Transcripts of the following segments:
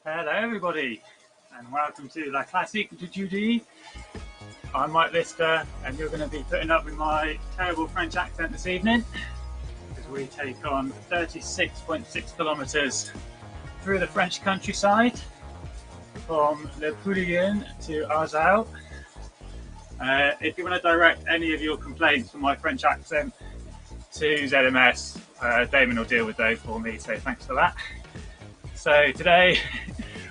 Hello everybody and welcome to La Classique de Judy. I'm Mike Lister and you're going to be putting up with my terrible French accent this evening as we take on 36.6 kilometers through the French countryside from Le Pouliguen to Arzal. If you want to direct any of your complaints for my French accent to ZMS, Damon will deal with those for me, so thanks for that. So today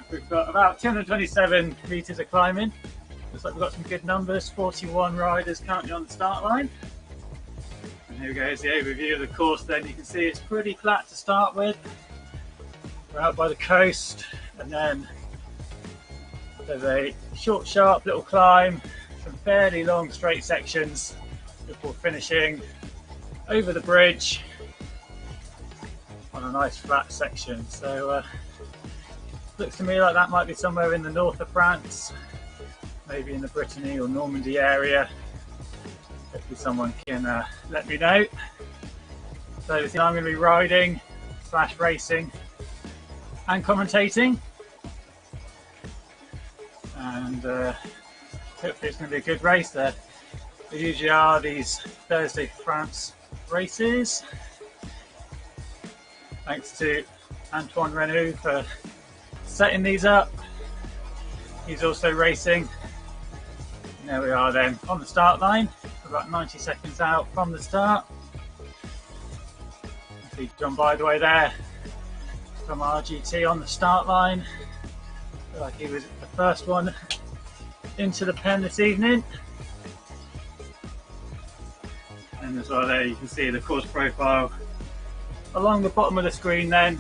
we've got about 227 metres of climbing. Looks like we've got some good numbers, 41 riders currently on the start line. And here goes the overview of the course then. You can see it's pretty flat to start with. We're out by the coast, and then there's a short, sharp little climb, some fairly long straight sections before finishing over the bridge on a nice flat section. So looks to me like that might be somewhere in the north of France, maybe in the Brittany or Normandy area. Hopefully someone can let me know. So I'm going to be riding / racing and commentating, and hopefully it's going to be a good race. There usually are these Thursday France races. Thanks to Antoine Renaud for setting these up. He's also racing. And there we are then on the start line. We're about 90 seconds out from the start. See John by the way there from RGT on the start line. I feel like he was the first one into the pen this evening. And as well there you can see the course profile along the bottom of the screen then.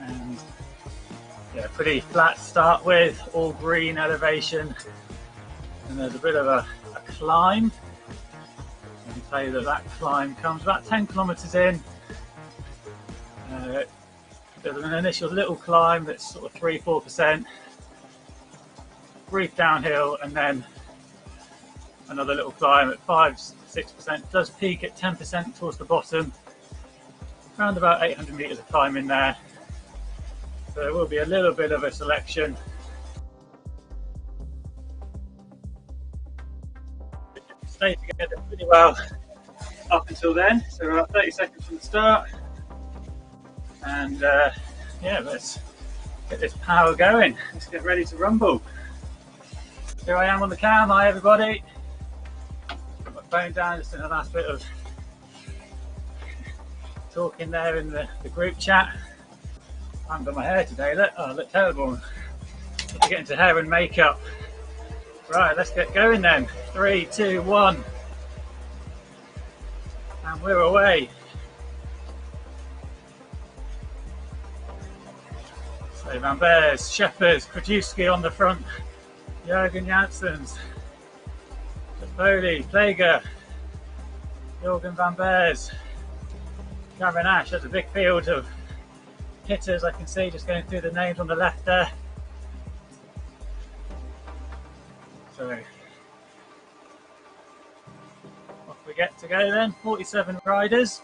And yeah, pretty flat to start with, all green elevation, and there's a bit of a climb. I can tell you that climb comes about 10 kilometres in. There's an initial little climb that's sort of 3-4%, brief downhill, and then another little climb at 5-6%. It does peak at 10% towards the bottom, around about 800 metres of climb in there. So there will be a little bit of a selection. Stay together pretty well up until then, so we're about 30 seconds from the start. And yeah, let's get this power going. Let's get ready to rumble. Here I am on the cam. Hi everybody. Put my phone down, just in the last bit of talking there in the group chat. I haven't got my hair today. Look, oh, I look terrible. Have to get into hair and makeup. Right, let's get going then. 3, 2, 1. And we're away. So Van Beers, Shepherds, Krajewski on the front, Jürgen Janssens, Foley, Plager, Jürgen Van Beers, Cameron Ash. There's a big field of hitters I can see just going through the names on the left there. So off we get to go then, 47 riders.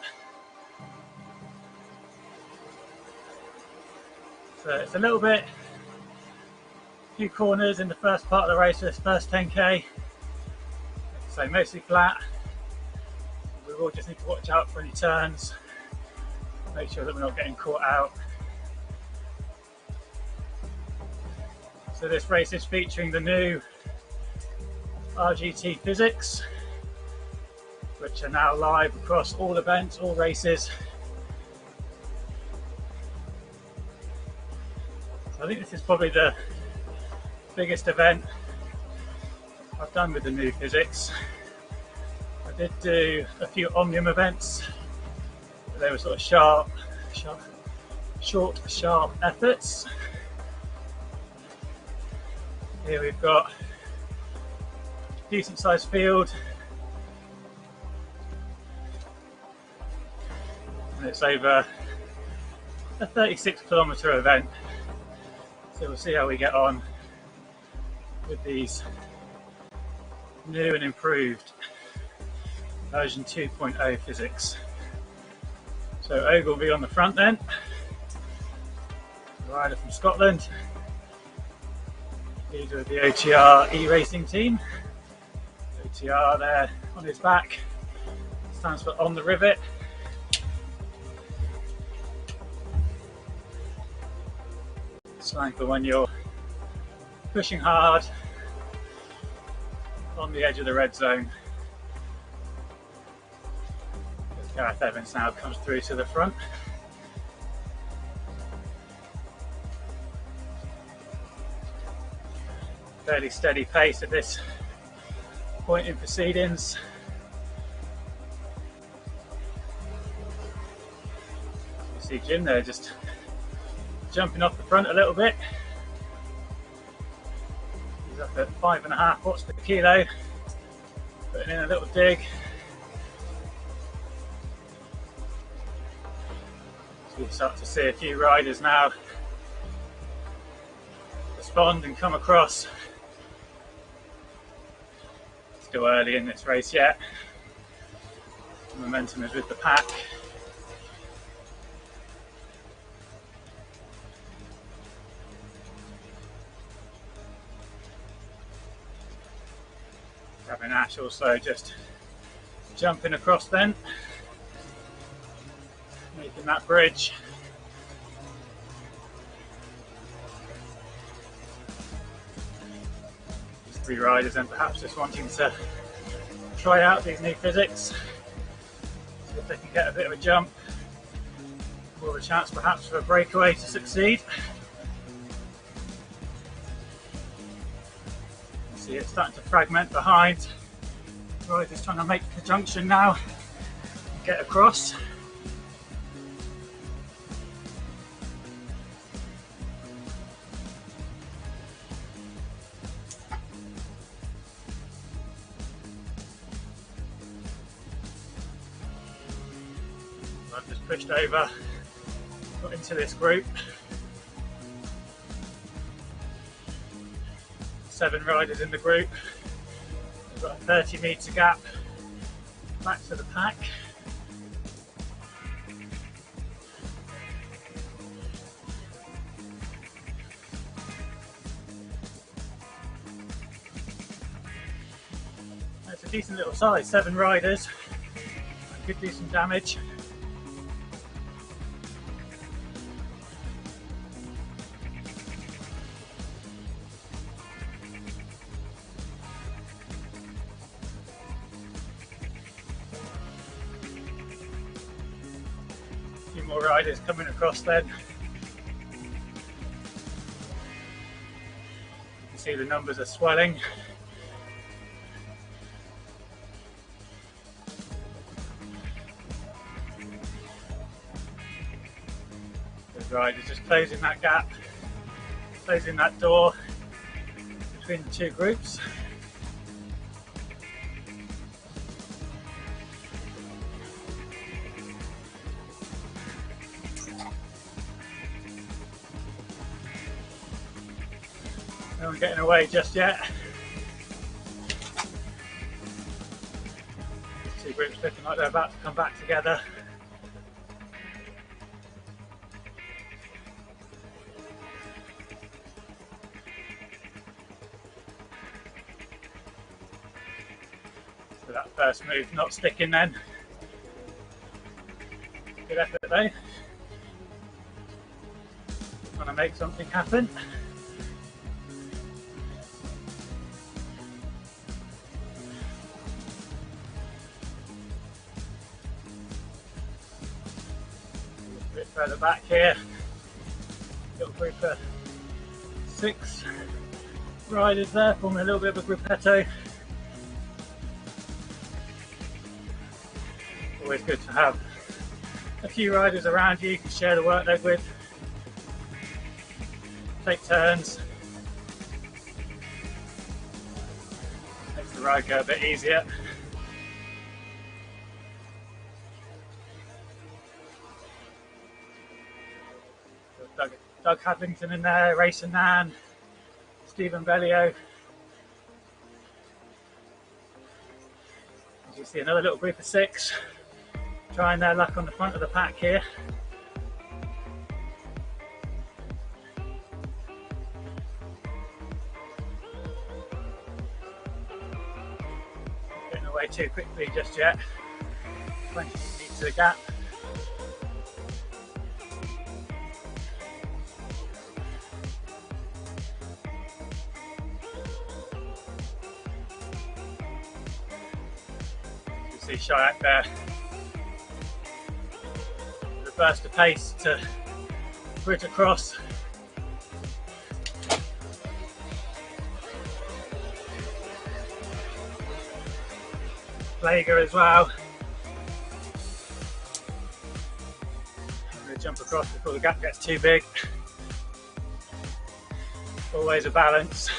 So it's a little bit, few corners in the first part of the race, this first 10k. So mostly flat. We will just need to watch out for any turns. Make sure that we're not getting caught out. So this race is featuring the new RGT physics, which are now live across all events, all races. I think this is probably the biggest event I've done with the new physics. I did do a few Omnium events, but they were sort of short, sharp efforts. Here we've got a decent sized field, and it's over a 36-kilometre event. So we'll see how we get on with these new and improved version 2.0 physics. So Ogilvy on the front then, a rider from Scotland, leader of the OTR e-racing team. OTR there on his back stands for on the rivet. Slang for when you're pushing hard on the edge of the red zone. Gareth Evans now comes through to the front. Fairly steady pace at this point in proceedings. You see Jim there just jumping off the front a little bit. He's up at 5.5 watts per kilo, putting in a little dig. So you start to see a few riders now respond and come across. Still early in this race yet. The momentum is with the pack. Gavin Ash also just jumping across then, making that bridge. Three riders and perhaps just wanting to try out these new physics, see if they can get a bit of a jump, or a chance perhaps for a breakaway to succeed. You see it's starting to fragment behind. Riders trying to make the junction now, get across. I've just pushed over, got into this group. 7 riders in the group. We've got a 30-metre gap back to the pack. That's a decent little size, 7 riders. Could do some damage. More riders coming across then. You can see the numbers are swelling. The riders just closing that gap, closing that door between the two groups. No one getting away just yet. Two groups looking like they're about to come back together. So that first move not sticking then. Good effort though. Trying to make something happen. A bit further back here, little group of 6 riders there, forming a little bit of a gruppetto. Always good to have a few riders around you to share the workload with, take turns, makes the ride go a bit easier. Doug Hadlington in there, Racing Nan, Stephen Bellio. As you see, another little group of 6 trying their luck on the front of the pack here. Not getting away too quickly just yet. 20 feet to the gap. You see Shayak there burst of pace to bridge across. Plager as well. I'm going to jump across before the gap gets too big. Always a balance.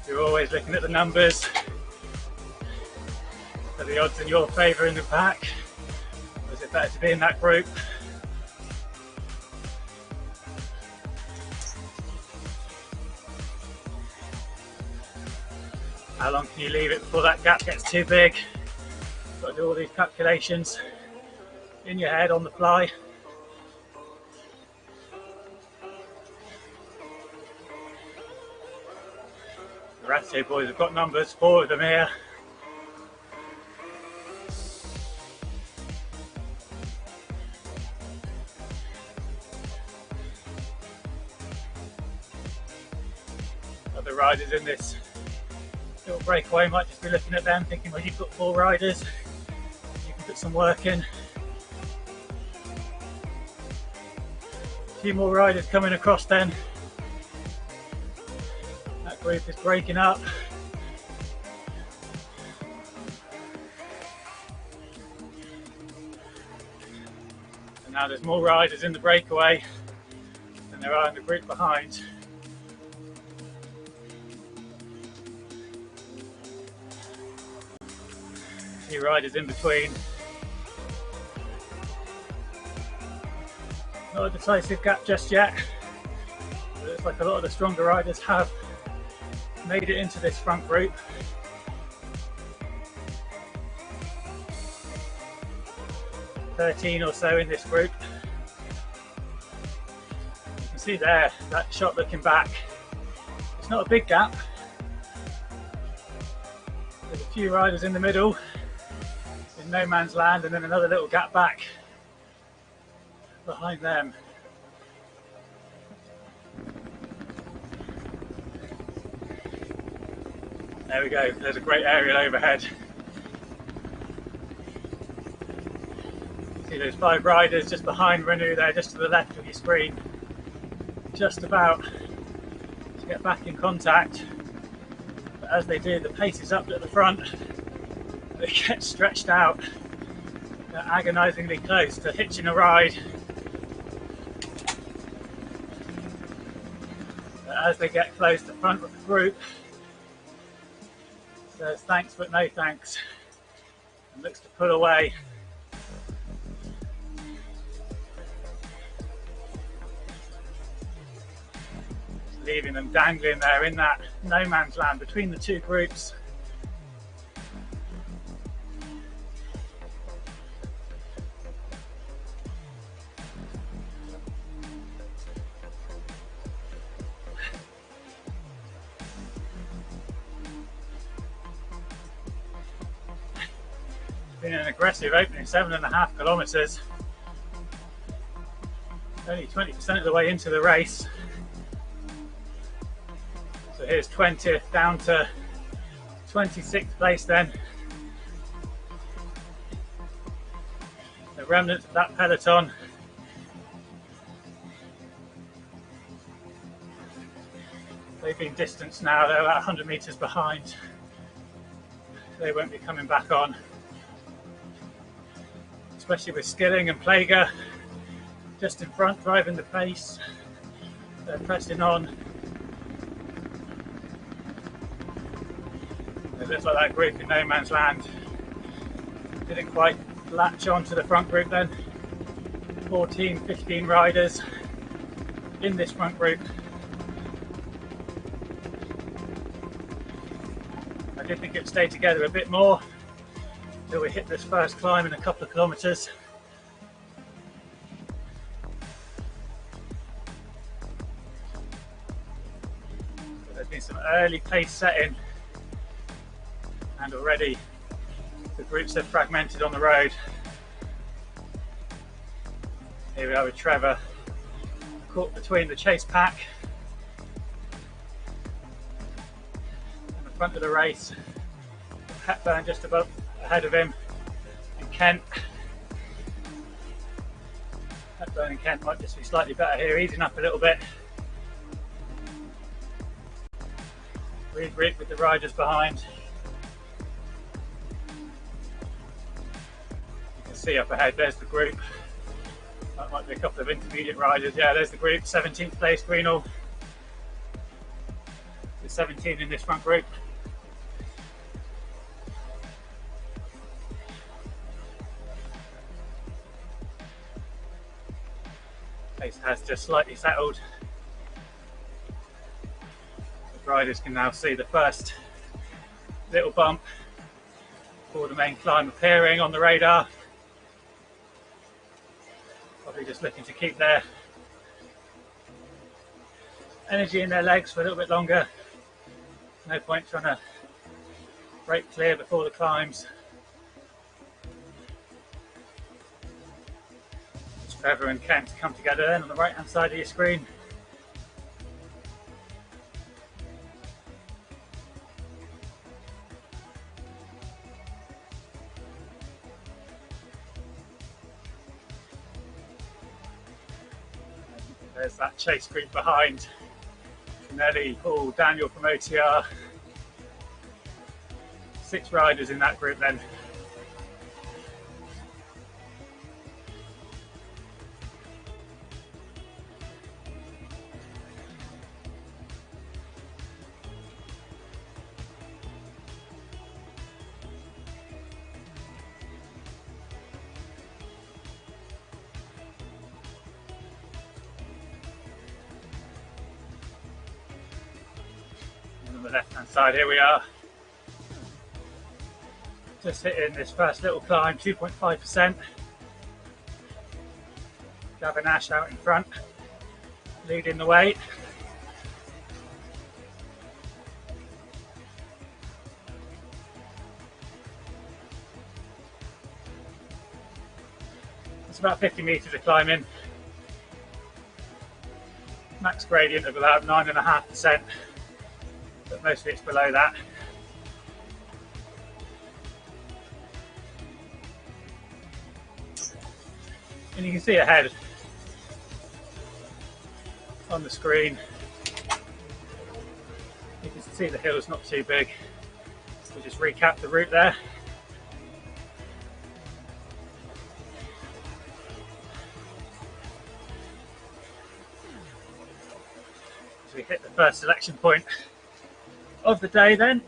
You're always looking at the numbers. Are the odds in your favour in the pack? Or is it better to be in that group? How long can you leave it before that gap gets too big? You've got to do all these calculations in your head on the fly. The Ratio boys have got numbers, 4 of them here. Other riders in this little breakaway might just be looking at them thinking, well, you've got 4 riders, you can put some work in. A few more riders coming across then. That group is breaking up. And now there's more riders in the breakaway than there are in the group behind. A few riders in between. Not a decisive gap just yet. It looks like a lot of the stronger riders have made it into this front group. "13 or so in this group. You can see there, that shot looking back. It's not a big gap. There's a few riders in the middle, in no man's land, and then another little gap back behind them. There we go, there's a great aerial overhead. See those 5 riders just behind Renault there, just to the left of your screen. Just about to get back in contact. But as they do, the pace is up at the front. They get stretched out. They're agonisingly close to hitching a ride. But as they get close to the front of the group, says thanks but no thanks, and looks to pull away. Leaving them dangling there in that no man's land between the 2 groups. Been an aggressive opening, 7.5 kilometres. Only 20% of the way into the race. So here's 20th down to 26th place then. The remnants of that peloton. They've been distanced now, they're about 100 metres behind. They won't be coming back on. Especially with Skilling and Plager just in front, driving the pace. They're pressing on. It looks like that group in no man's land didn't quite latch on to the front group then. 14, 15 riders in this front group. I did think it would stay together a bit more until we hit this first climb in a couple of kilometres. There's been some early pace setting, and already the groups have fragmented on the road. Here we are with Trevor caught between the chase pack and the front of the race. Hepburn just above ahead of him, and Kent That Burning Kent might just be slightly better here, easing up a little bit. Regroup with the riders behind. You can see up ahead, there's the group. That might be a couple of intermediate riders. Yeah, there's the group, 17th place Greenall. There's 17 in this front group. Pace has just slightly settled. The riders can now see the first little bump before the main climb appearing on the radar. Probably just looking to keep their energy in their legs for a little bit longer. No point trying to break clear before the climbs. Trevor and Kent come together then on the right hand side of your screen. There's that chase group behind. Nelly, Paul, Daniel from OTR. 6 riders in that group then. On the left hand side, here we are. Just hitting this first little climb, 2.5%. Gavin Ash out in front, leading the way. It's about 50 metres of climbing. Max gradient of about 9.5%, but mostly it's below that. And you can see ahead on the screen, you can see the hill's not too big. We'll just recap the route there. As we hit the first selection point of the day then.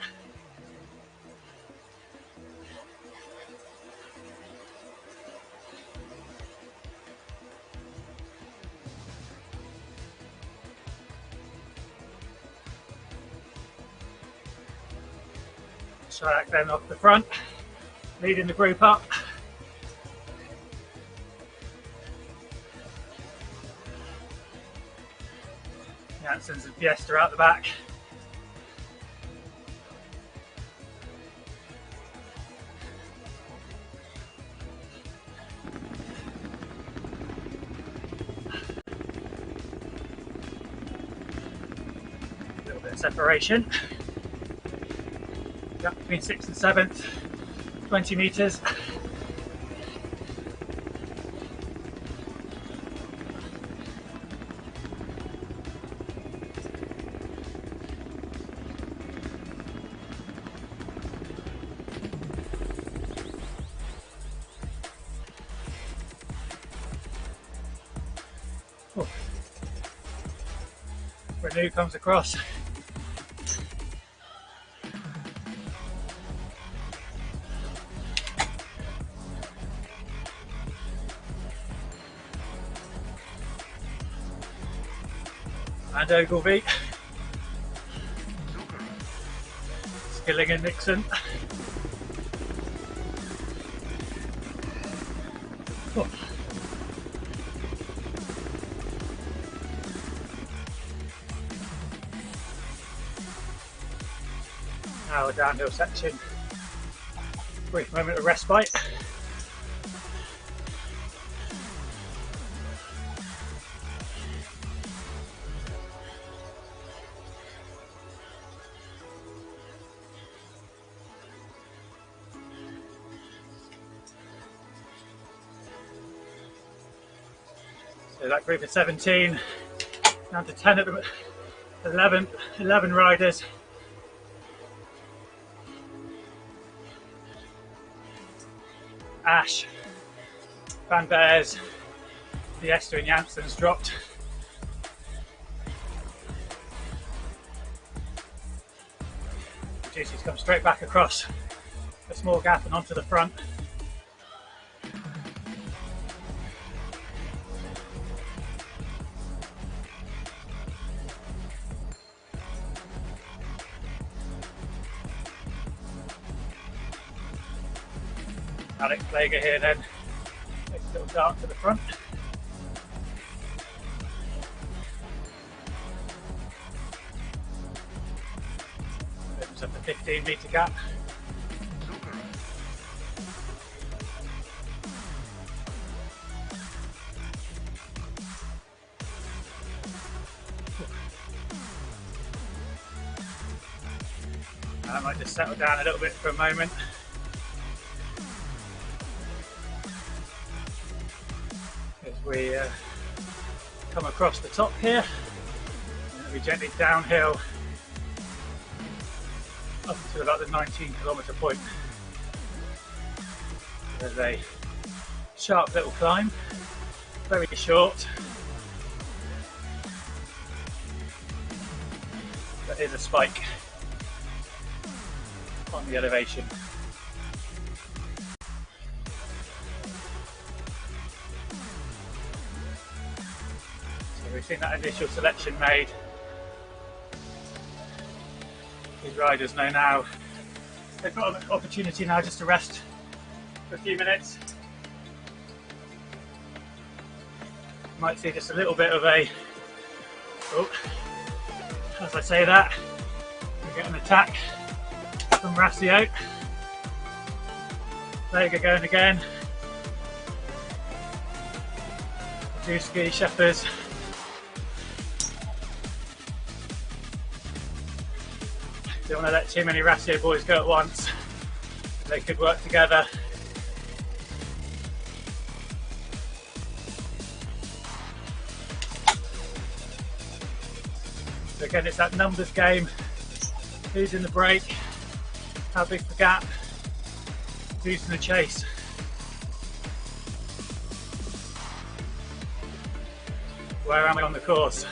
Shayak then off the front, leading the group up. Janssens and Fiesta out the back. A little bit of separation. Gap between 6th and 7th, 20 metres. Oh. Renew comes across. And Ogilvie, Skilling and Nixon. Oh. Now the downhill section, brief moment of respite. So that group of 17 down to 10 at the 11 riders. Ash, Van Beers, the Esther and Janssens dropped. Juicy's come straight back across a small gap and onto the front. Alex Plager here then, makes a little dart to the front. Opens up a 15-metre gap. I might just settle down a little bit for a moment. As we come across the top here, and then we gently downhill up to about the 19-kilometre point. There's a sharp little climb, very short. There is a spike on the elevation. So we've seen that initial selection made. These riders know now they've got an opportunity now just to rest for a few minutes. Might see just a little bit of a, as I say that, we get an attack from Rassio. Plager going again. Dusky, Sheffers. Don't want to let too many Rassio boys go at once. They could work together. So again, it's that numbers game. Who's in the break? How big's the gap? Who's in the chase? Where am I on the course?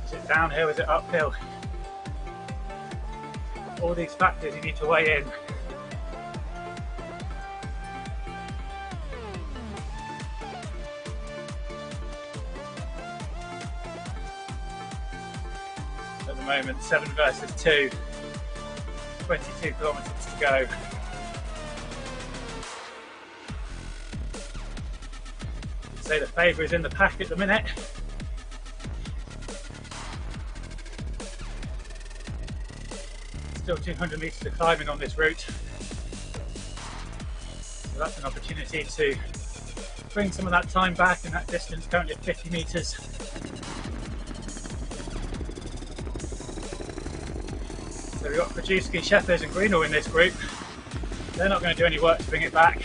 Is it downhill? Is it uphill? All these factors you need to weigh in. At the moment, 7 versus 2. 22 kilometres to go. So the favour is in the pack at the minute. Still 200 metres of climbing on this route. So that's an opportunity to bring some of that time back, and that distance currently at 50 metres. So we've got Krajewski, Sheffers and Greenall in this group. They're not going to do any work to bring it back.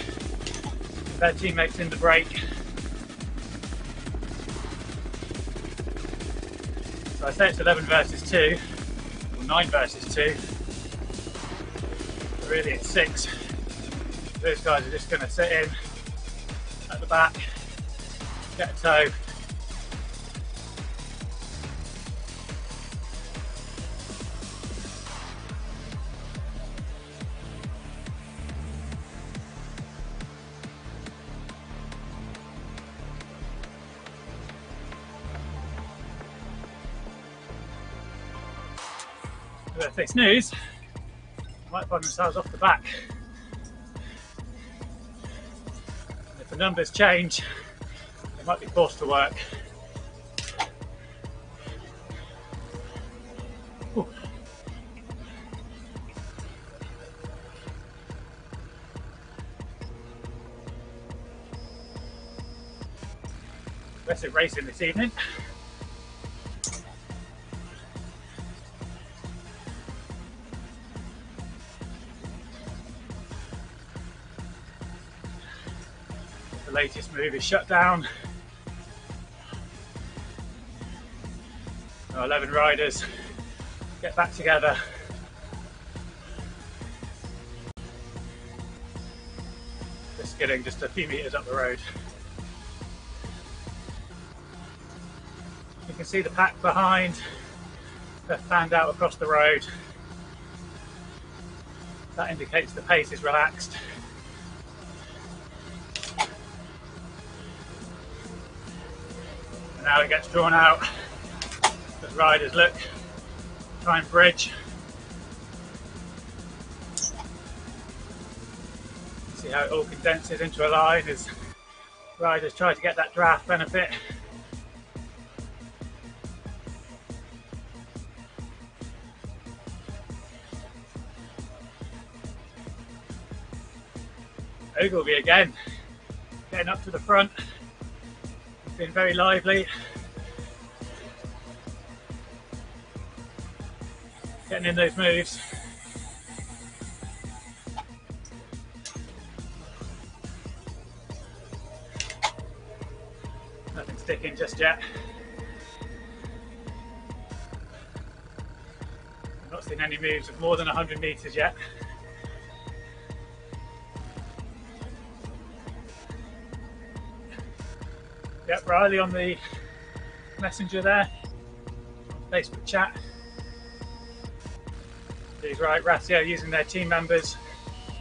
Their teammates in the break. So I say it's 11 versus 2, or 9 versus 2. But really it's 6. Those guys are just going to sit in at the back, get a tow. But if they snooze, they might find themselves off the back. And if the numbers change, they might be forced to work. Ooh. Aggressive racing this evening. The latest move is shut down. Our 11 riders get back together. Just skidding just a few metres up the road. You can see the pack behind. They're fanned out across the road. That indicates the pace is relaxed. And now it gets drawn out as riders look, try and bridge. See how it all condenses into a line as riders try to get that draft benefit. Ogilvy again, getting up to the front. It's been very lively. Getting in those moves. Nothing sticking just yet. I've not seen any moves of more than 100 metres yet. Yep, Riley on the messenger there, Facebook chat. He's right, Ratio using their team members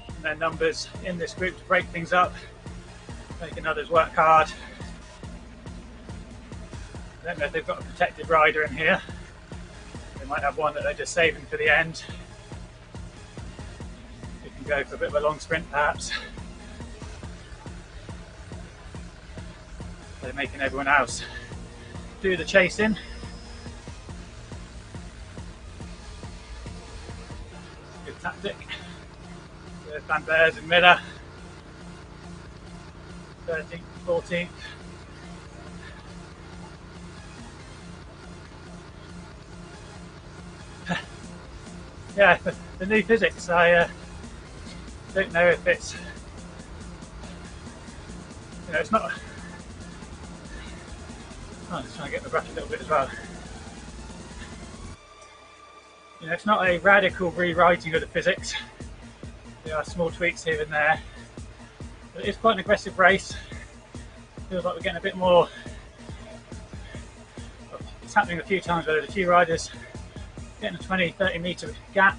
and their numbers in this group to break things up, making others work hard. I don't know if they've got a protected rider in here. They might have one that they're just saving for the end. You can go for a bit of a long sprint perhaps. They're making everyone else do the chasing. Good tactic. There's Van Beers and Miller. 13th, 14th. Yeah, the new physics, I don't know if it's, it's not. I'm just trying to get the brush a little bit as well. It's not a radical rewriting of the physics. There are small tweaks here and there. But it is quite an aggressive race. Feels like we're getting a bit more. It's happening a few times where there's a few riders getting a 20-30 metre gap.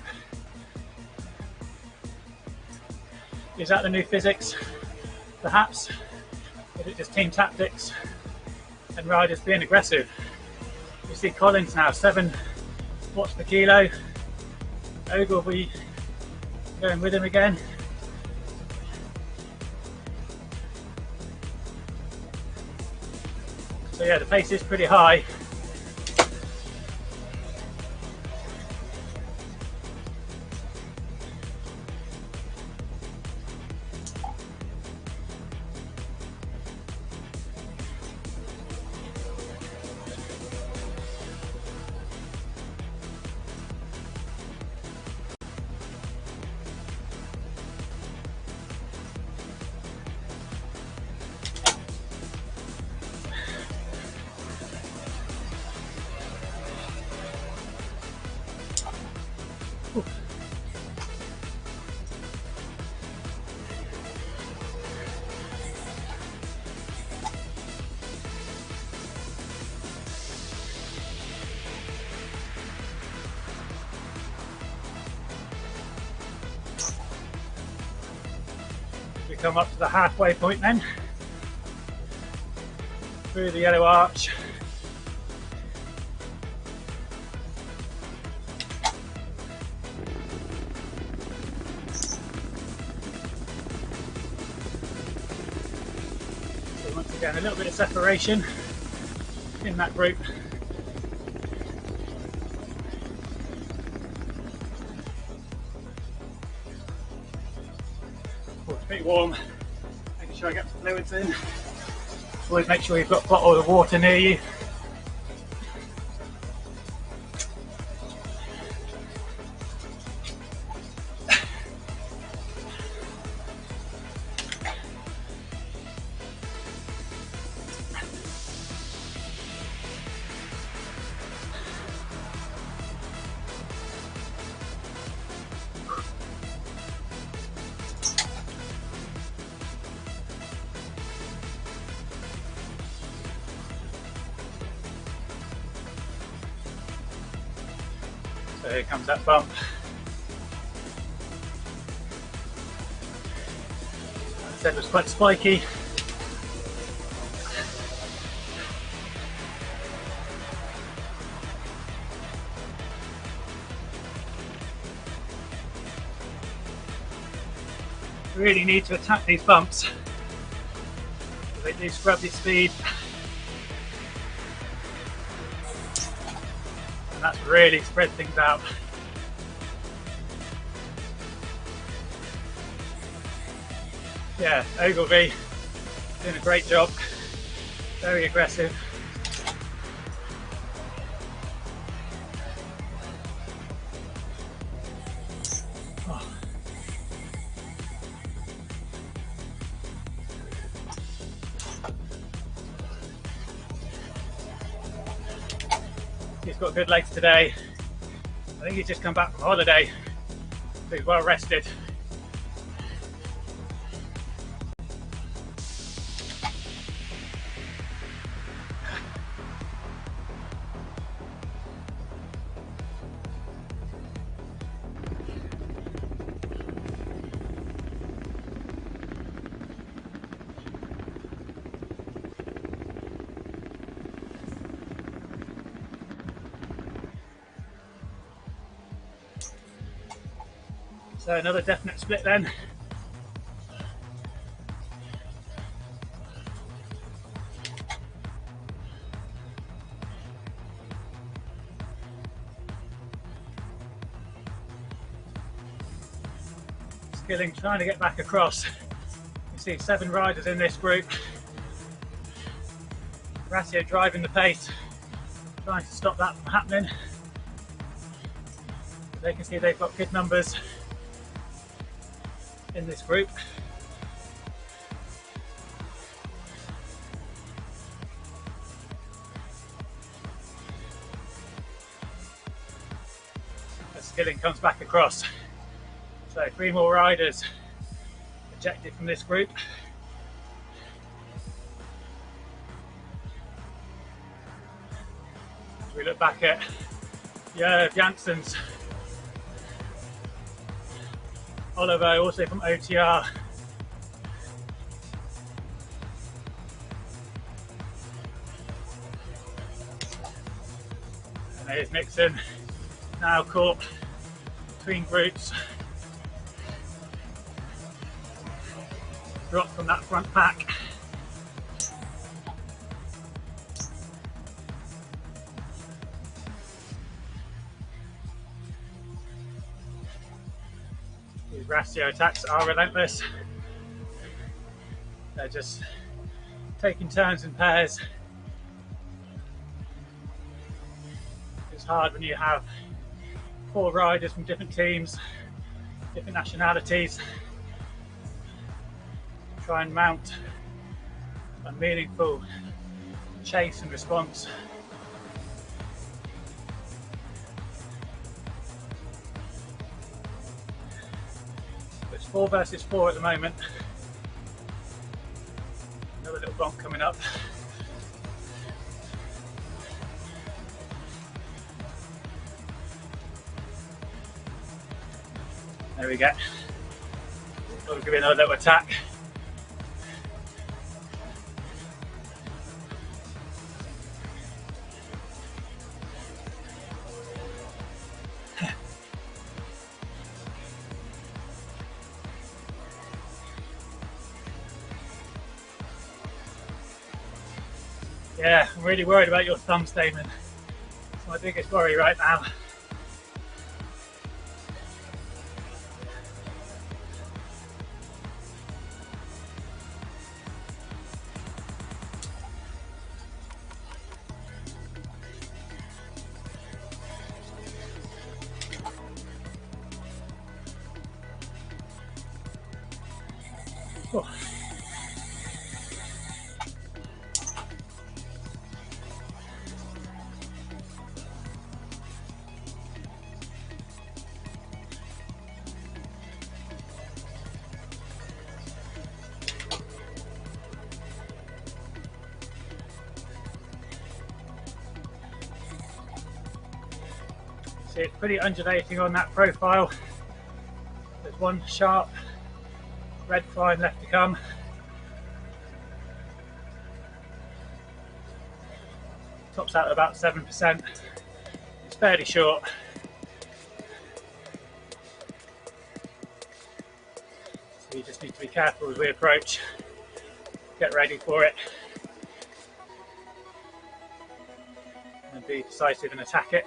Is that the new physics? Perhaps. Is it just team tactics and riders being aggressive? You see Collins now, 7 watts per kilo. Ogilvy going with him again. So yeah, the pace is pretty high. We come up to the halfway point then, through the yellow arch. So once again, a little bit of separation in that group. Pretty warm, making sure I get the fluids in. Always make sure you've got a bottle of water near you. So here comes that bump. Like I said, it was quite spiky. You really need to attack these bumps. They do scrub your speed. And that's really spread things out. Yeah, Ogilvy doing a great job. Very aggressive. Oh. He's got good legs today. I think he's just come back from holiday. So he's well rested. So another definite split then. Skilling trying to get back across. You see 7 riders in this group. Ratio driving the pace, trying to stop that from happening. They can see they've got good numbers in this group. As Skilling comes back across. So 3 more riders ejected from this group. As we look back at Janssens, Oliver, also from OTR. And there's Nixon, now caught between groups. Dropped from that front pack. These ratio attacks are relentless. They're just taking turns in pairs. It's hard when you have 4 riders from different teams, different nationalities. Try and mount a meaningful chase and response. It's 4 versus 4 at the moment. Another little bump coming up. There we go. Got to give it another little attack. Yeah, I'm really worried about your thumb statement. It's my biggest worry right now. Oh. See see it's pretty undulating on that profile. There's one sharp red climb left to come. Tops out at about 7%. It's fairly short. So you just need to be careful as we approach. Get ready for it. And be decisive and attack it.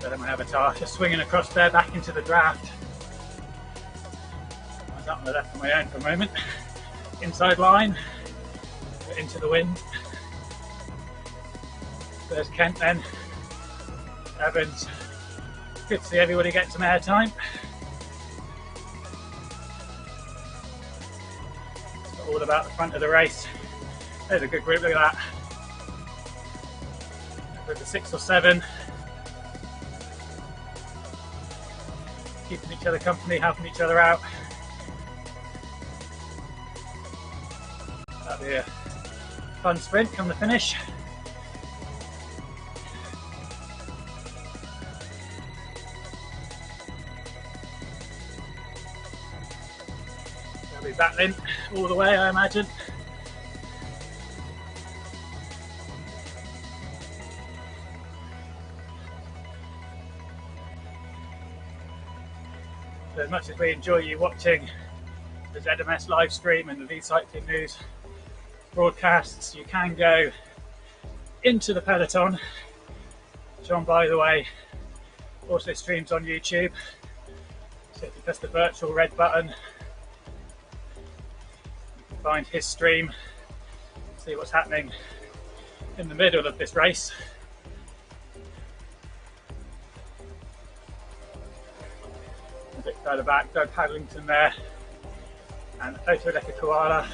So then my avatar just swinging across there back into the draft. I was up on the left on my own for a moment. Inside line, into the wind. There's Kent then. Evans. Good to see everybody get some air time. It's all about the front of the race. There's a good group, look at that. With the 6 or 7. Keeping each other company, helping each other out. That'll be a fun sprint come the finish. They'll be battling all the way, I imagine. So as much as we enjoy you watching the ZMS live stream and the V Cycling News broadcasts, you can go into the peloton, which, on by the way, also streams on YouTube. So if you press the virtual red button, you can find his stream, see what's happening in the middle of this race. A bit further back, Doug Paddlington there, and Otoleka Koala.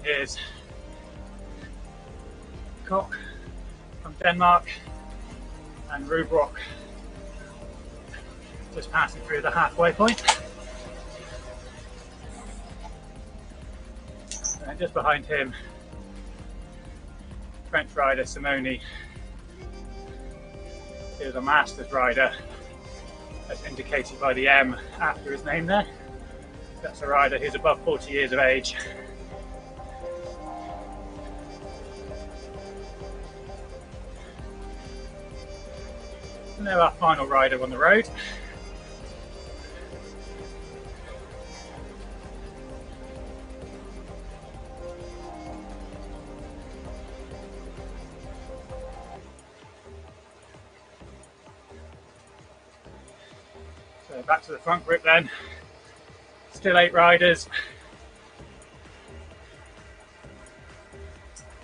Here's Koch from Denmark and Rubrock just passing through the halfway point. And just behind him, French rider Simone. He was a Masters rider, as indicated by the M after his name there. That's a rider who's above 40 years of age. And they're our final rider on the road. So back to the front group then. Still 8 riders.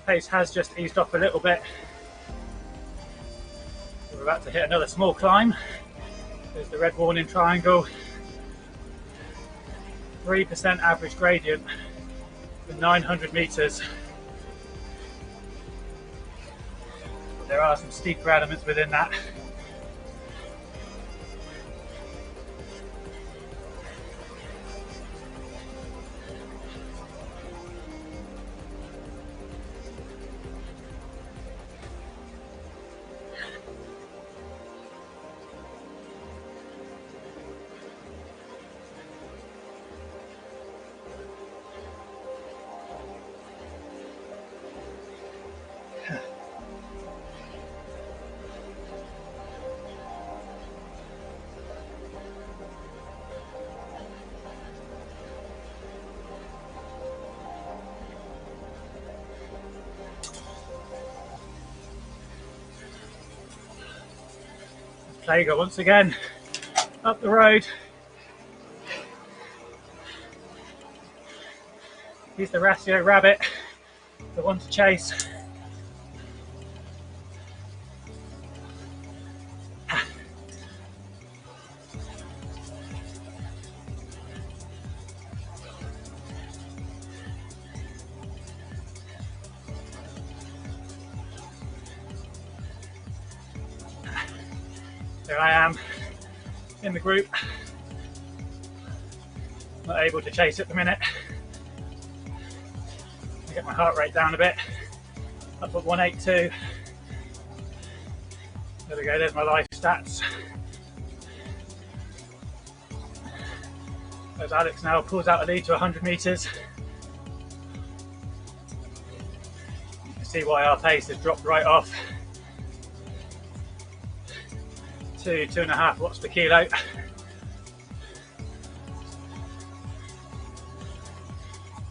Pace has just eased off a little bit. We're about to hit another small climb. There's the red warning triangle. 3% average gradient for 900 meters. There are some steeper elements within that. Plager once again up the road. He's the ratio rabbit, the one to chase. There I am in the group, Not able to chase at the minute. Get my heart rate down a bit. Up at 182. There we go, there's my life stats. As Alex now pulls out a lead to 100 metres. You can see why our pace has dropped right off to 2.5 watts per kilo.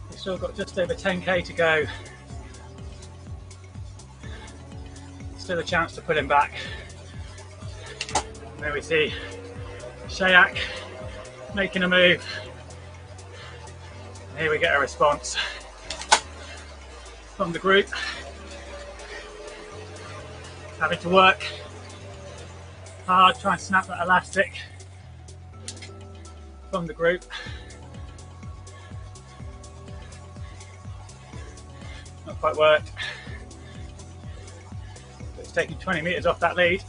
We've still got just over 10k to go. Still a chance to put him back. And there we see Shayak making a move. And here we get a response from the group. Having to work hard, try and snap that elastic from the group. Not quite worked. But it's taking 20 metres off that lead.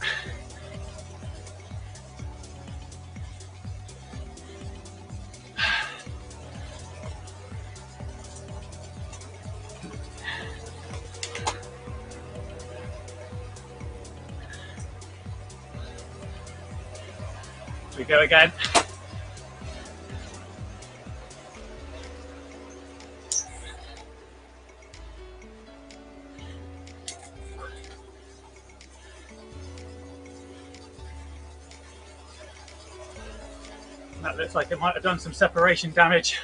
We go again. That looks like it might have done some separation damage.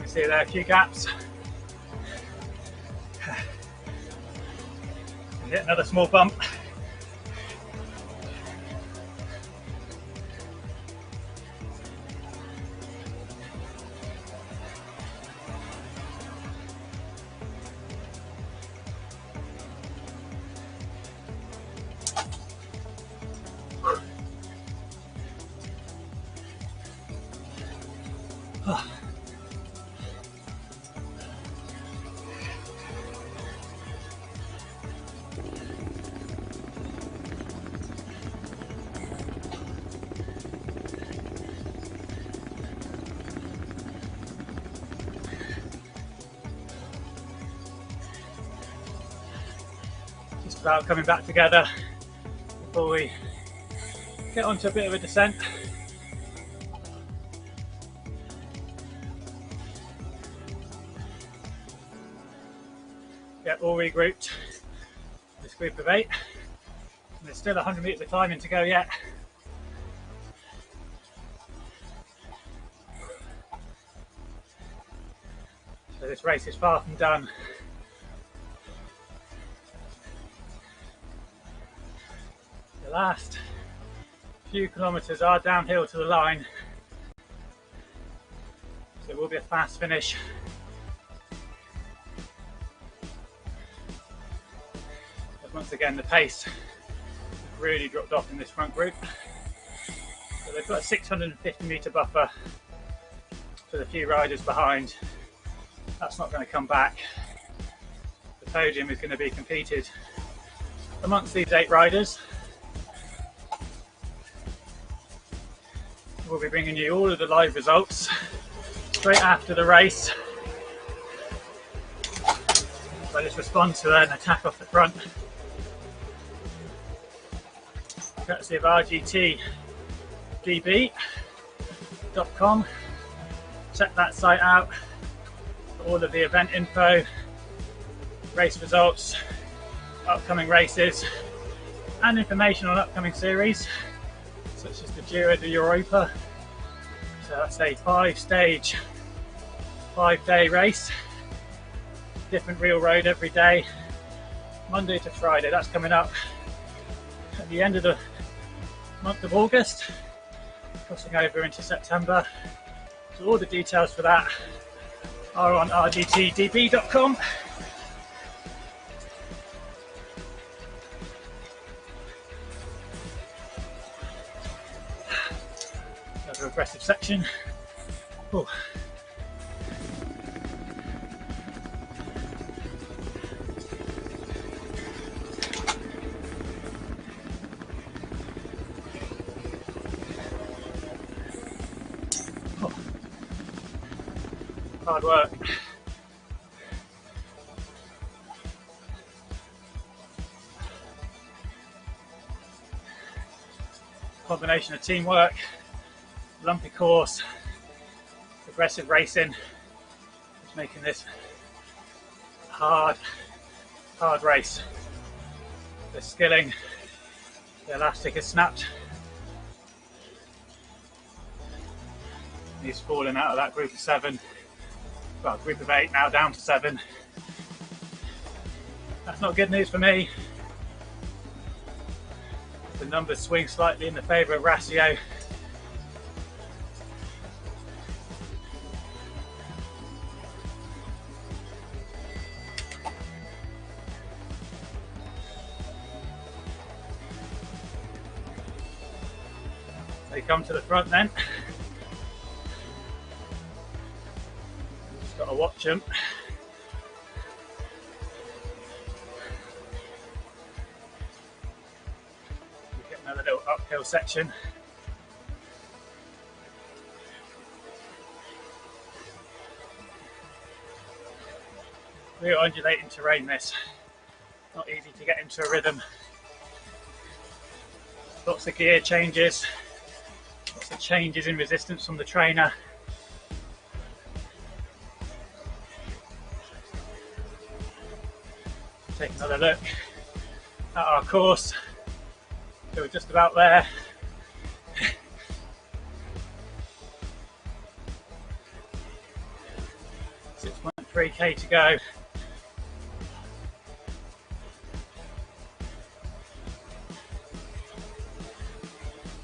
See there, a few gaps. Hit another small bump. Just about coming back together before we get onto a bit of a descent. Get all regrouped, this group of 8. And there's still 100 metres of climbing to go yet. So this race is far from done. The last few kilometres are downhill to the line, so it will be a fast finish. But once again, the pace has really dropped off in this front group. So they've got a 650 metre buffer for the few riders behind. That's not going to come back. The podium is going to be competed amongst these 8 riders. We'll be bringing you all of the live results straight after the race. So just respond to an attack off the front, courtesy of rgtdb.com. Check that site out for all of the event info, race results, upcoming races, and information on upcoming series, such as the Giro d'Europa. So that's a 5-stage, 5-day race, different real road every day, Monday to Friday. That's coming up at the end of the month of August, crossing over into September. So all the details for that are on rgtdb.com. Another aggressive section, Oh. Oh. Hard work. Combination of teamwork, lumpy course, aggressive racing is making this hard race. The skilling, the elastic is snapped. He's falling out of that group of 7, well, group of 8 now down to 7. That's not good news for me. The numbers swing slightly in the favour of Ratio. They come to the front then. Just got to watch them. Another little uphill section. Real undulating terrain this. Not easy to get into a rhythm. Lots of gear changes. Lots of changes in resistance from the trainer. Take another look at our course. So we're just about there. 6.3k to go.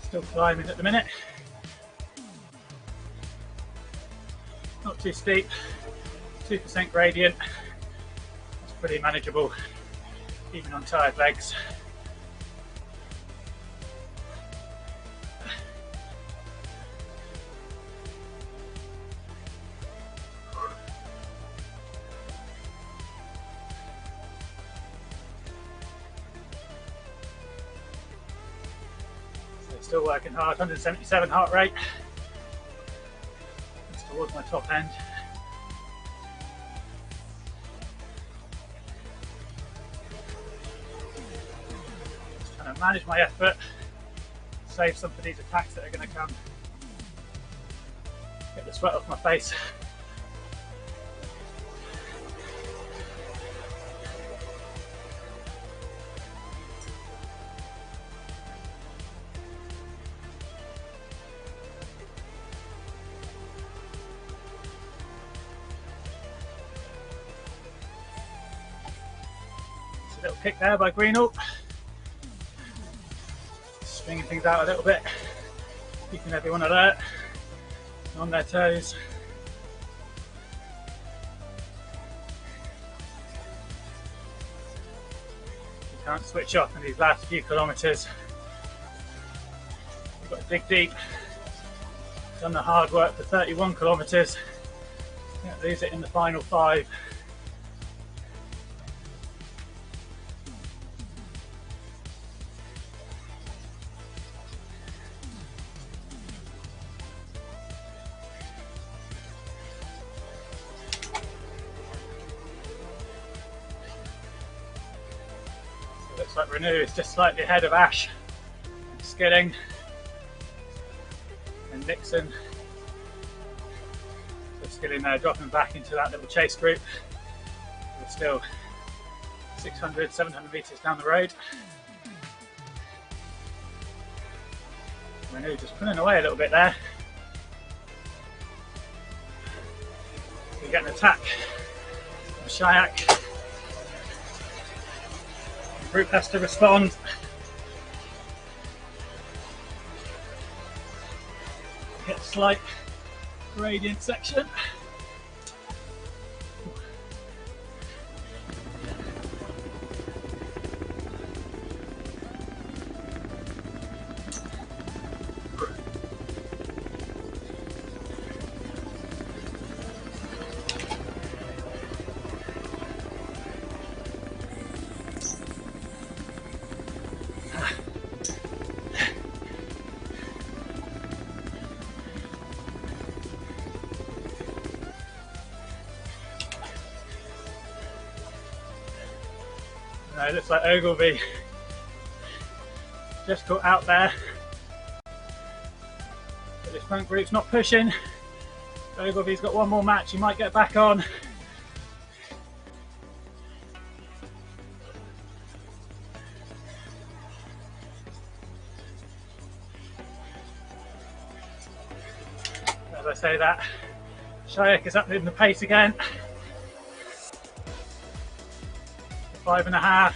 Still climbing at the minute. Not too steep. 2% gradient. It's pretty manageable, even on tired legs. Still working hard, 177 heart rate. It's towards my top end. Just trying to manage my effort, save some for these attacks that are going to come. Get the sweat off my face. Little kick there by Greenall. Stringing things out a little bit, keeping everyone alert, on their toes. You can't switch off in these last few kilometres. You've got to dig deep. Done the hard work for 31 kilometres. Can't lose it in the final 5. Looks like Renew is just slightly ahead of Ash, Skilling and Nixon. So Skilling there dropping back into that little chase group. We're still 600, 700 metres down the road. Renew just pulling away a little bit there. We get an attack from Shayak. Group has to respond. Hit a slight gradient section. No, it looks like Ogilvy just got out there. But this front group's not pushing. Ogilvy's got one more match, he might get back on. As I say that, Shaykh is up in the pace again. 5.5.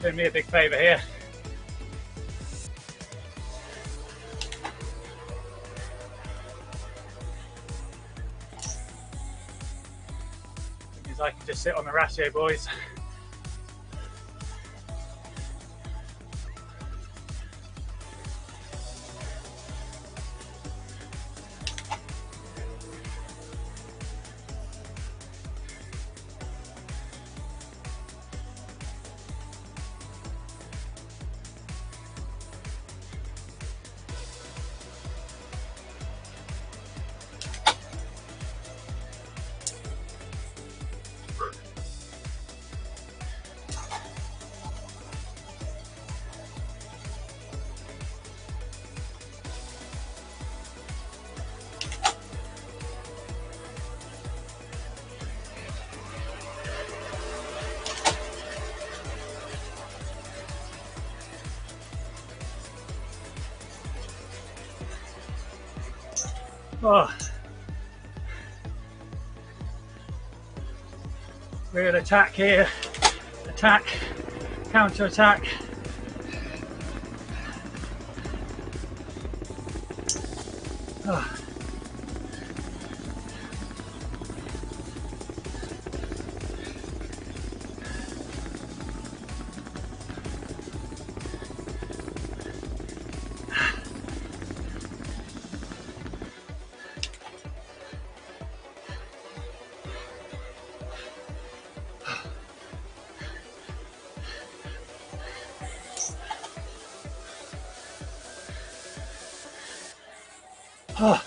Doing me a big favour here. Means I can just sit on the ratio, boys. Oh. Real attack here. Attack, counter attack. Oh. Oh.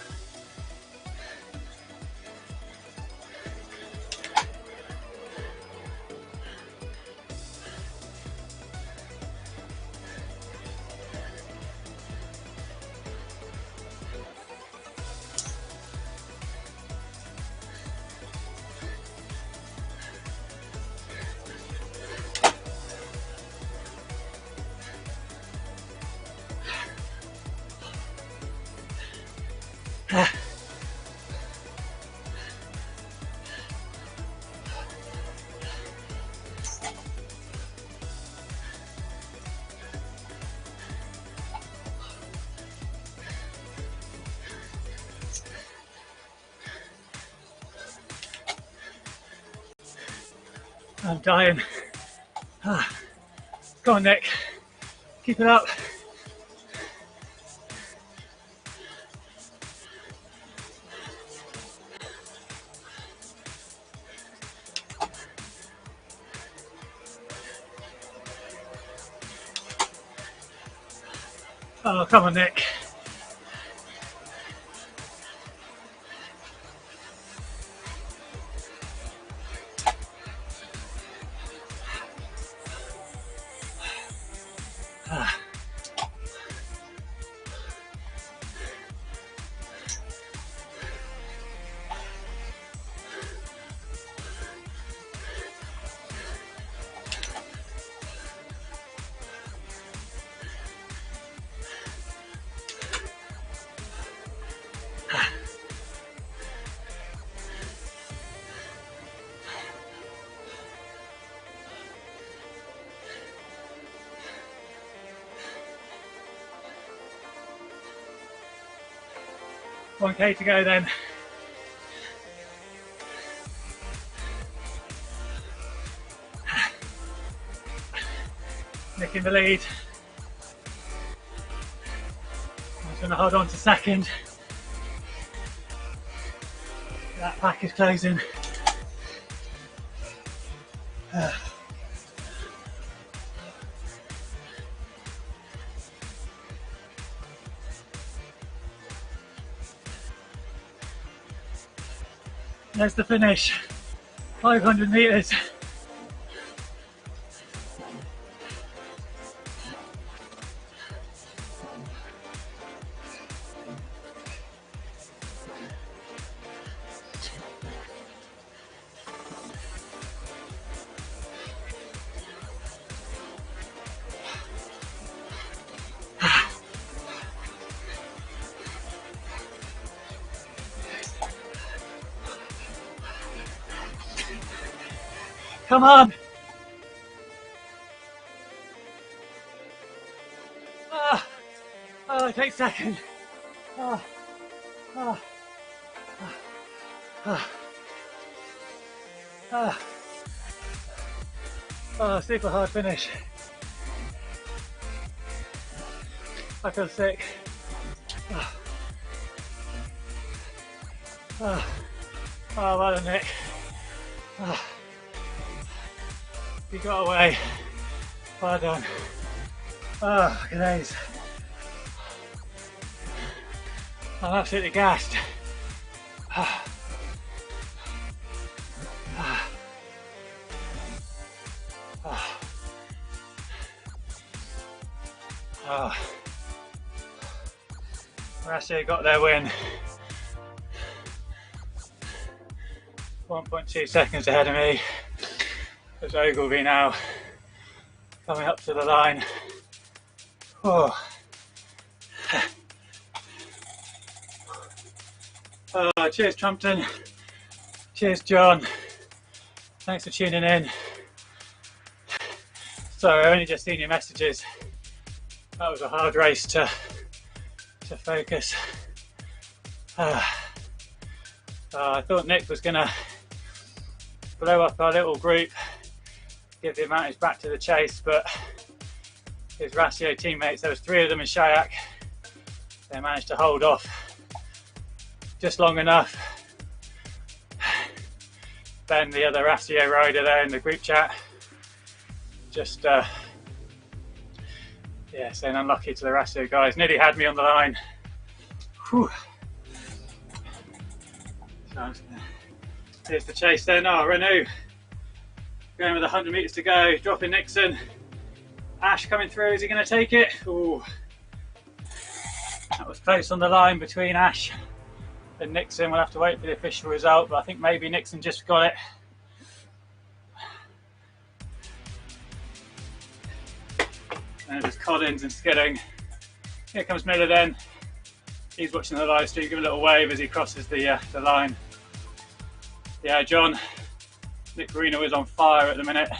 I'm dying. Go on, Nick. Keep it up. Oh, come on, Nick. One K to go then. Nick in the lead. I'm just going to hold on to second. That pack is closing. There's the finish, 500 metres. Come on! Oh, take second. Oh, oh, oh, oh, oh, super hard finish. I feel sick. Oh, oh, oh well done, Nick. Oh. You got away. Well done. Oh, look at these. I'm absolutely gassed. Oh. Oh. Oh. Oh. Ratio got their win. 1.2 seconds ahead of me. There's Ogilvy now coming up to the line. Oh. Oh, cheers Trumpton, cheers John, thanks for tuning in. Sorry, I've only just seen your messages. That was a hard race to focus. I thought Nick was going to blow up our little group, give the advantage back to the chase, but his Ratio teammates, there was 3 of them in Shayak, they managed to hold off just long enough. Then the other Ratio rider there in the group chat, just yeah, saying unlucky to the Ratio guys, nearly had me on the line. Whew. So here's the chase then. Oh, Renault going with 100 metres to go, dropping Nixon. Ash coming through, is he going to take it? Ooh. That was close on the line between Ash and Nixon. We'll have to wait for the official result, but I think maybe Nixon just got it. And it was Collins and Skidding. Here comes Miller then. He's watching the live stream, give a little wave as he crosses the line. Yeah, John, Nick Marino is on fire at the minute. I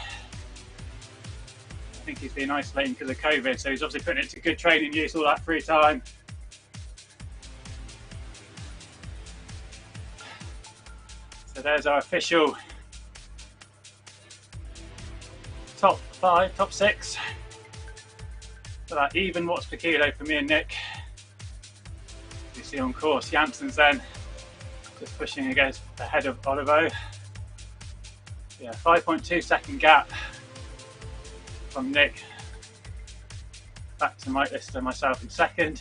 think he's been isolating because of COVID, so he's obviously putting it to good training use, all that free time. So there's our official top 5, top 6. So that even watts per kilo for me and Nick. You see on course, Jansen's then just pushing against ahead of Olivo. Yeah, 5.2 second gap from Nick back to Mike Lister, myself in second.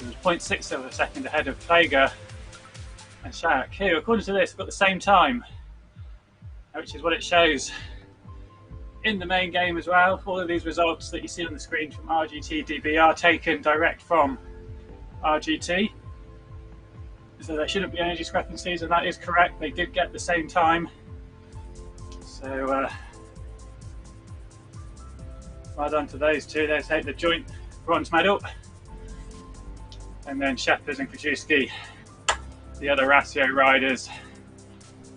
It was 0.6 of a second ahead of Plager and Shayak, who, according to this, have got the same time, which is what it shows in the main game as well. All of these results that you see on the screen from RGT DB are taken direct from RGT. So there shouldn't be any discrepancies, and that is correct. They did get the same time. So well done to those two. They take the joint bronze medal. And then Shepherd and Krajewski, the other Ratio riders,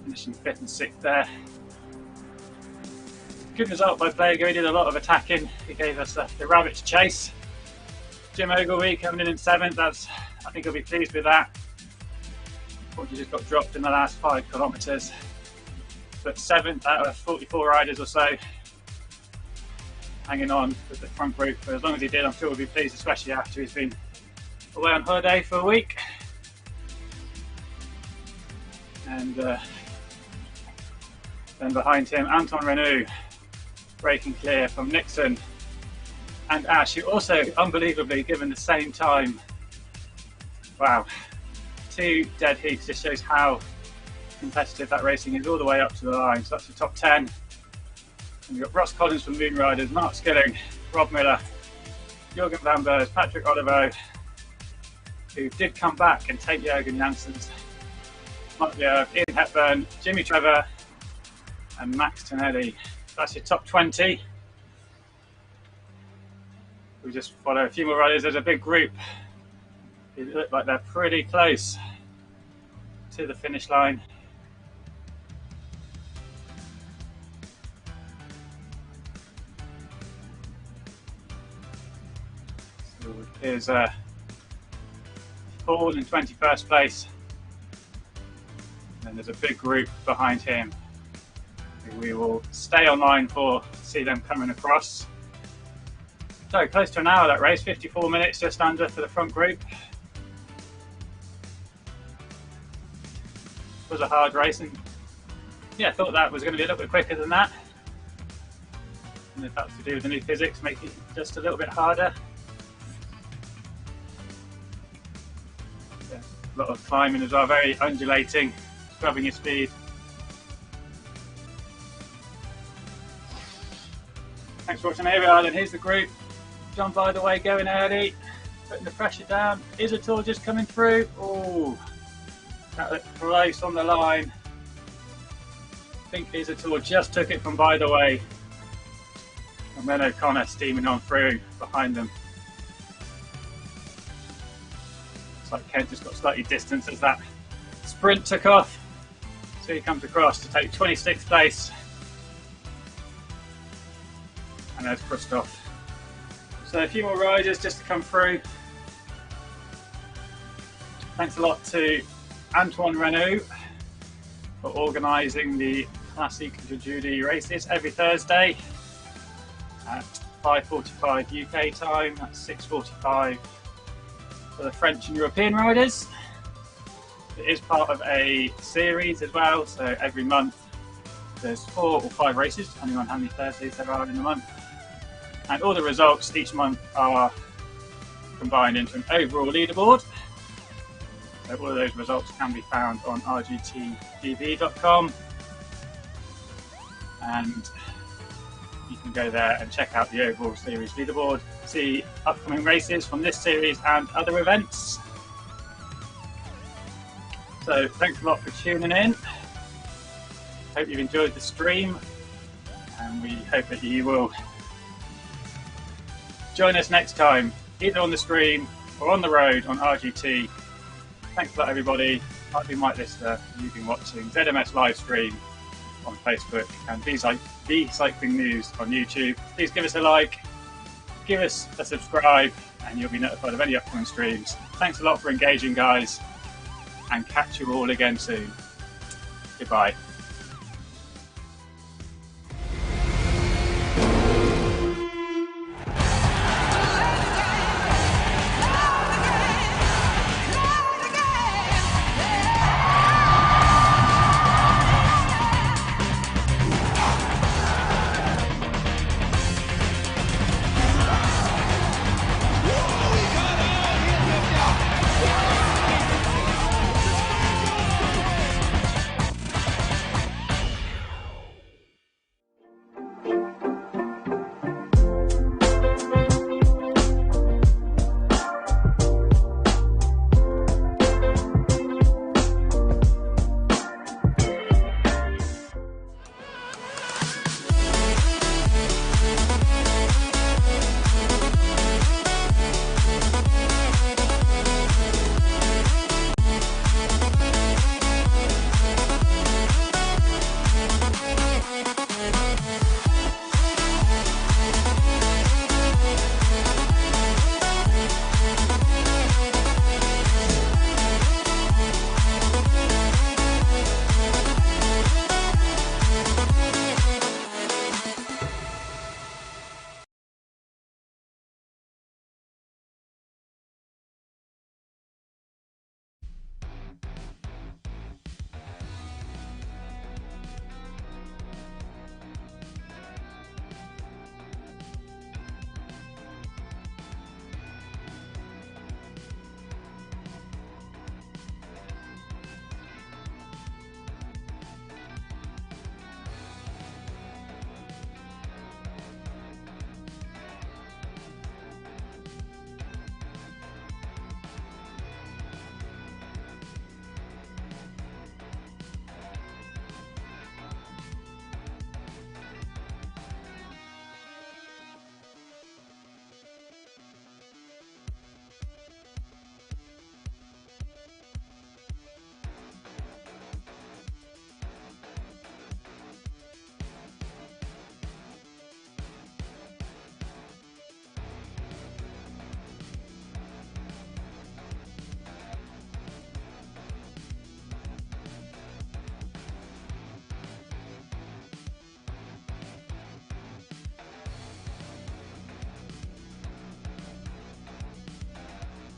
finishing 5th and 6th there. Good result by Plager. He did a lot of attacking. He gave us the rabbit to chase. Jim Ogilvy coming in 7th. I think he'll be pleased with that. Unfortunately, just got dropped in the last 5 kilometres. But 7th out of 44 riders or so, hanging on with the front group for as long as he did. I'm sure we'll be pleased, especially after he's been away on holiday for a week. And then behind him, Anton Renault breaking clear from Nixon and Ash, who also unbelievably given the same time. Wow, 2 dead heats. Just shows how competitive that racing is, all the way up to the line. So that's the top 10. And we've got Ross Collins from Moon Riders, Mark Skilling, Rob Miller, Jürgen van Beurs, Patrick Olivo, who did come back and take Jürgen Janssens, Mark Ian Hepburn, Jimmy Trevor, and Max Tonelli. That's your top 20. We just follow a few more riders. There's a big group. It look like they're pretty close to the finish line. So here's Paul in 21st place. And there's a big group behind him. We will stay online for to see them coming across. So close to an hour that race, 54 minutes just under for the front group. It was a hard race, and yeah, I thought that was going to be a little bit quicker than that. And if that's to do with the new physics, make it just a little bit harder. Yeah, a lot of climbing as well, very undulating, scrubbing your speed. Thanks for watching. Here we are then, here's the group. John, by the way, going early, putting the pressure down. Isator just coming through. Oh, that looked close on the line. I think Isator just took it from By the Way. And then O'Connor steaming on through behind them. Looks like Kent just got slightly distance as that sprint took off. So he comes across to take 26th place. And there's Christoph. So a few more riders just to come through. Thanks a lot to Antoine Renaud for organising the Classic de Judy races every Thursday at 5:45 UK time. That's 6:45 for the French and European riders. It is part of a series as well, so every month there's 4 or 5 races, depending on how many Thursdays there are in the month. And all the results each month are combined into an overall leaderboard. So all of those results can be found on rgtdv.com. And you can go there and check out the overall series leaderboard, see upcoming races from this series and other events. So thanks a lot for tuning in. Hope you've enjoyed the stream, and we hope that you will join us next time, either on the stream or on the road on RGT. Thanks a lot, everybody. I've been Mike Lister. You've been watching ZMS live stream on Facebook and The Cycling News on YouTube. Please give us a like, give us a subscribe, and you'll be notified of any upcoming streams. Thanks a lot for engaging, guys, and catch you all again soon. Goodbye.